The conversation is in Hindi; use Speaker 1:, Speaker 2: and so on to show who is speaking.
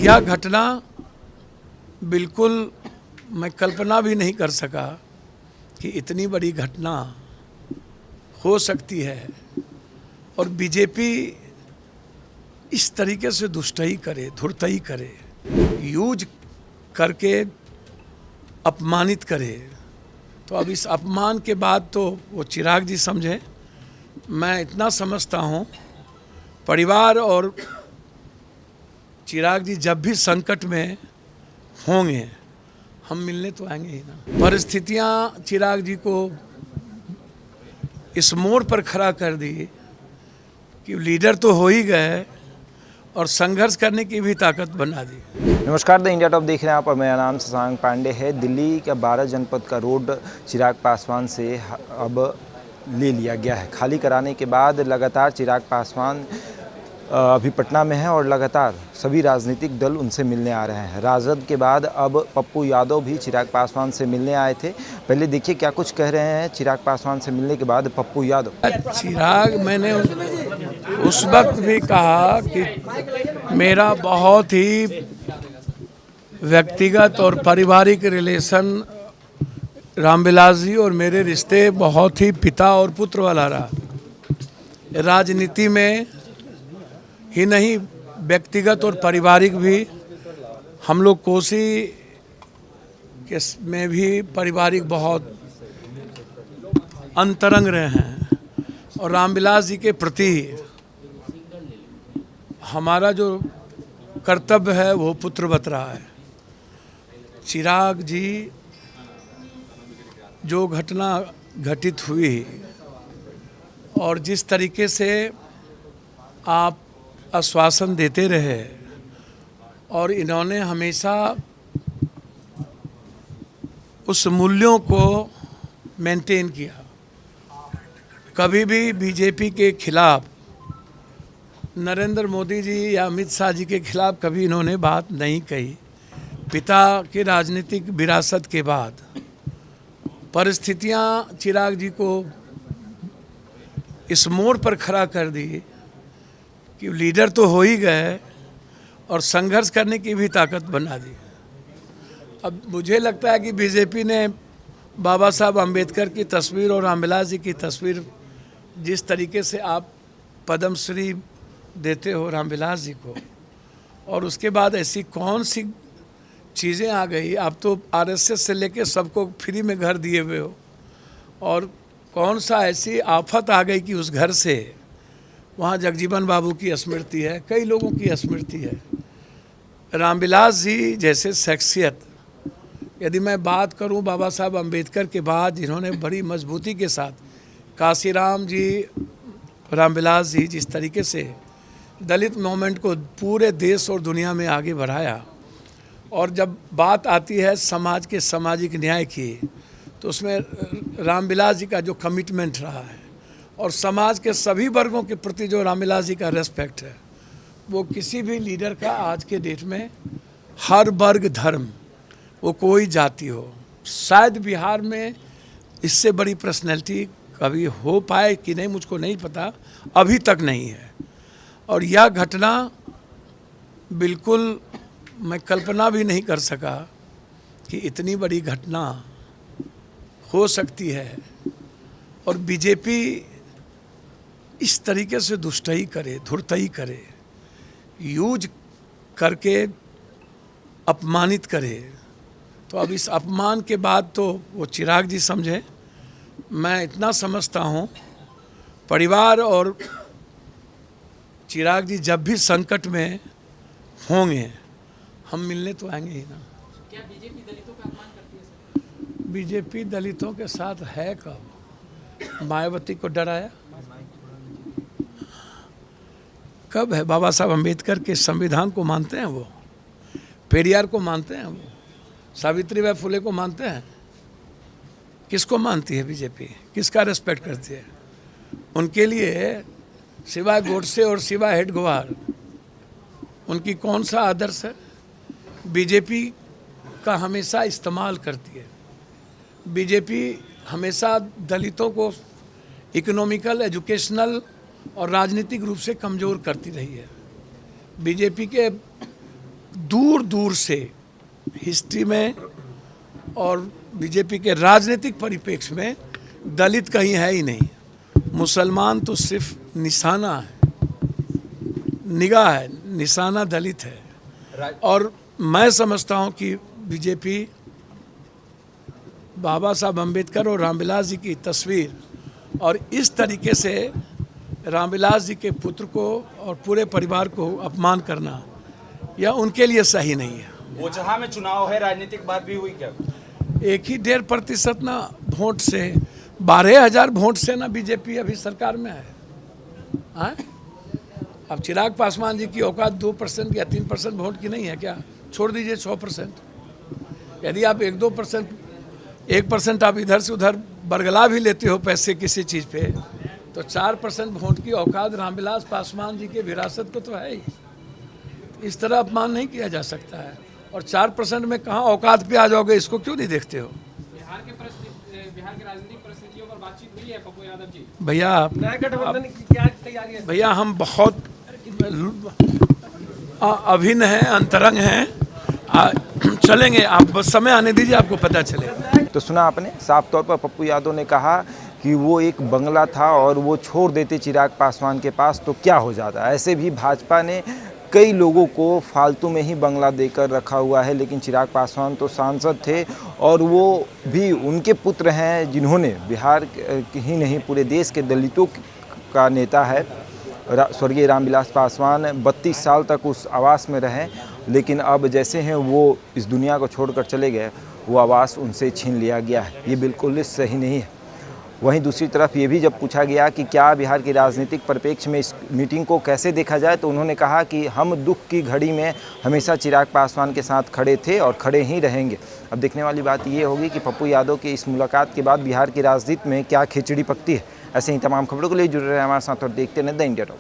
Speaker 1: यह घटना बिल्कुल मैं कल्पना भी नहीं कर सका कि इतनी बड़ी घटना हो सकती है और बीजेपी इस तरीके से दुष्टई करे, धुरतई करे, यूज करके अपमानित करे। तो अब इस अपमान के बाद तो वो चिराग जी समझे। मैं इतना समझता हूँ, परिवार और चिराग जी जब भी संकट में होंगे हम मिलने तो आएंगे ही ना। परिस्थितियाँ चिराग जी को इस मोड़ पर खड़ा कर दी कि लीडर तो हो ही गए और संघर्ष करने की भी ताकत बना दी।
Speaker 2: नमस्कार, द इंडिया टॉप देख रहे हैं आप और मेरा नाम शशांक पांडे है। दिल्ली का 12 जनपद का रोड चिराग पासवान से अब ले लिया गया है। खाली कराने के बाद लगातार चिराग पासवान अभी पटना में है और लगातार सभी राजनीतिक दल उनसे मिलने आ रहे हैं। राजद के बाद अब पप्पू यादव भी चिराग पासवान से मिलने आए थे। पहले देखिए क्या कुछ कह रहे हैं चिराग पासवान से मिलने के बाद पप्पू यादव।
Speaker 1: चिराग, मैंने उस वक्त भी कहा कि मेरा बहुत ही व्यक्तिगत और पारिवारिक रिलेशन रामविलास जी और मेरे रिश्ते बहुत ही पिता और पुत्र वाला रहा। राजनीति में ही नहीं, व्यक्तिगत और पारिवारिक भी हम लोग कोसी के में भी पारिवारिक बहुत अंतरंग रहे हैं और रामविलास जी के प्रति हमारा जो कर्तव्य है वो पुत्रवत रहा है। चिराग जी, जो घटना घटित हुई और जिस तरीके से आप आश्वासन देते रहे और इन्होंने हमेशा उस मूल्यों को मेंटेन किया। कभी भी बीजेपी के खिलाफ, नरेंद्र मोदी जी या अमित शाह जी के खिलाफ कभी इन्होंने बात नहीं कही। पिता की राजनीतिक विरासत के बाद परिस्थितियां चिराग जी को इस मोड़ पर खड़ा कर दी कि लीडर तो हो ही गए और संघर्ष करने की भी ताकत बना दी। अब मुझे लगता है कि बीजेपी ने बाबा साहब अम्बेडकर की तस्वीर और रामविलास जी की तस्वीर, जिस तरीके से आप पद्मश्री देते हो रामविलास जी को, और उसके बाद ऐसी कौन सी चीज़ें आ गई। आप तो आरएसएस से लेके सबको फ्री में घर दिए हुए हो, और कौन सा ऐसी आफत आ गई कि उस घर से वहाँ जगजीवन बाबू की स्मृति है, कई लोगों की स्मृति है। रामविलास जी जैसे शख्सियत, यदि मैं बात करूं बाबा साहब अम्बेडकर के बाद जिन्होंने बड़ी मजबूती के साथ, काशीराम जी, रामविलास जी जिस तरीके से दलित मूवमेंट को पूरे देश और दुनिया में आगे बढ़ाया, और जब बात आती है समाज के सामाजिक न्याय की तो उसमें रामविलास जी का जो कमिटमेंट रहा है और समाज के सभी वर्गों के प्रति जो रामविलास जी का रेस्पेक्ट है, वो किसी भी लीडर का आज के डेट में, हर वर्ग धर्म, वो कोई जाति हो, शायद बिहार में इससे बड़ी पर्सनैलिटी कभी हो पाए कि नहीं मुझको नहीं पता, अभी तक नहीं है। और यह घटना बिल्कुल मैं कल्पना भी नहीं कर सका कि इतनी बड़ी घटना हो सकती है और बीजेपी इस तरीके से दुष्टई करे, धुरतई करे, यूज करके अपमानित करे। तो अब इस अपमान के बाद तो वो चिराग जी समझे। मैं इतना समझता हूँ, परिवार और चिराग जी जब भी संकट में होंगे हम मिलने तो आएंगे ही ना।
Speaker 3: क्या बीजेपी दलितों का अपमान करती है सर?
Speaker 1: बीजेपी दलितों के साथ है कब? मायावती को डराया कब है? बाबा साहब अम्बेडकर के संविधान को मानते हैं वो, पेरियार को मानते हैं वो, सावित्रीबाई फुले को मानते हैं। किसको मानती है बीजेपी? किसका रेस्पेक्ट करती है? उनके लिए सिवाय गोडसे और सिवाय हेडगेवार उनकी कौन सा आदर्श है? बीजेपी का हमेशा इस्तेमाल करती है। बीजेपी हमेशा दलितों को इकोनॉमिकल, एजुकेशनल और राजनीतिक रूप से कमज़ोर करती रही है। बीजेपी के दूर दूर से हिस्ट्री में और बीजेपी के राजनीतिक परिप्रेक्ष्य में दलित कहीं है ही नहीं। मुसलमान तो सिर्फ निशाना है, निगाह है, निशाना दलित है। और मैं समझता हूं कि बीजेपी बाबा साहब अम्बेडकर और रामविलास जी की तस्वीर और इस तरीके से रामविलास जी के पुत्र को और पूरे परिवार को अपमान करना यह उनके लिए सही नहीं है।
Speaker 4: बोचहा में चुनाव है, राजनीतिक बात भी हुई क्या?
Speaker 1: 1.5% ना वोट से 12,000 वोट से ना बीजेपी अभी सरकार में है। हाँ? अब चिराग पासवान जी की औकात 2% या 3% वोट की नहीं है क्या? छोड़ दीजिए 100%। यदि आप 1% आप इधर से उधर बरगला भी लेते हो पैसे किसी चीज़ पे, तो 4% वोट की औकात रामविलास पासवान जी के विरासत को तो है ही। इस तरह अपमान नहीं किया जा सकता है। और 4% में कहाँ औकात पे आ जाओगे, इसको क्यों नहीं देखते हो?
Speaker 3: बिहार की राजनीतिक परिस्थितियों पर बातचीत हुई है पप्पू यादव जी?
Speaker 1: भैया
Speaker 3: गठबंधन की क्या तैयारी है?
Speaker 1: भैया हम बहुत अभिन्न हैं, अंतरंग हैं, चलेंगे। आप बस समय आने दीजिए, आपको पता चलेगा।
Speaker 2: तो सुना आपने, साफ तौर पर पप्पू यादव ने कहा कि वो एक बंगला था और वो छोड़ देते चिराग पासवान के पास तो क्या हो जाता। ऐसे भी भाजपा ने कई लोगों को फालतू में ही बंगला देकर रखा हुआ है, लेकिन चिराग पासवान तो सांसद थे और वो भी उनके पुत्र हैं जिन्होंने बिहार ही नहीं पूरे देश के दलितों का नेता है स्वर्गीय रामविलास पासवान 32 साल तक उस आवास में रहे, लेकिन अब जैसे हैं वो इस दुनिया को छोड़कर चले गए, वो आवास उनसे छीन लिया गया है। ये बिल्कुल सही नहीं है। वहीं दूसरी तरफ ये भी जब पूछा गया कि क्या बिहार के राजनीतिक परिप्रेक्ष्य में इस मीटिंग को कैसे देखा जाए, तो उन्होंने कहा कि हम दुख की घड़ी में हमेशा चिराग पासवान के साथ खड़े थे और खड़े ही रहेंगे। अब देखने वाली बात ये होगी कि पप्पू यादव की इस मुलाकात के बाद बिहार की राजनीति में क्या खिचड़ी पकती है। ऐसे ही तमाम खबरों के लिए जुड़े रहे हमारे साथ और देखते रहें द इंडिया टॉक।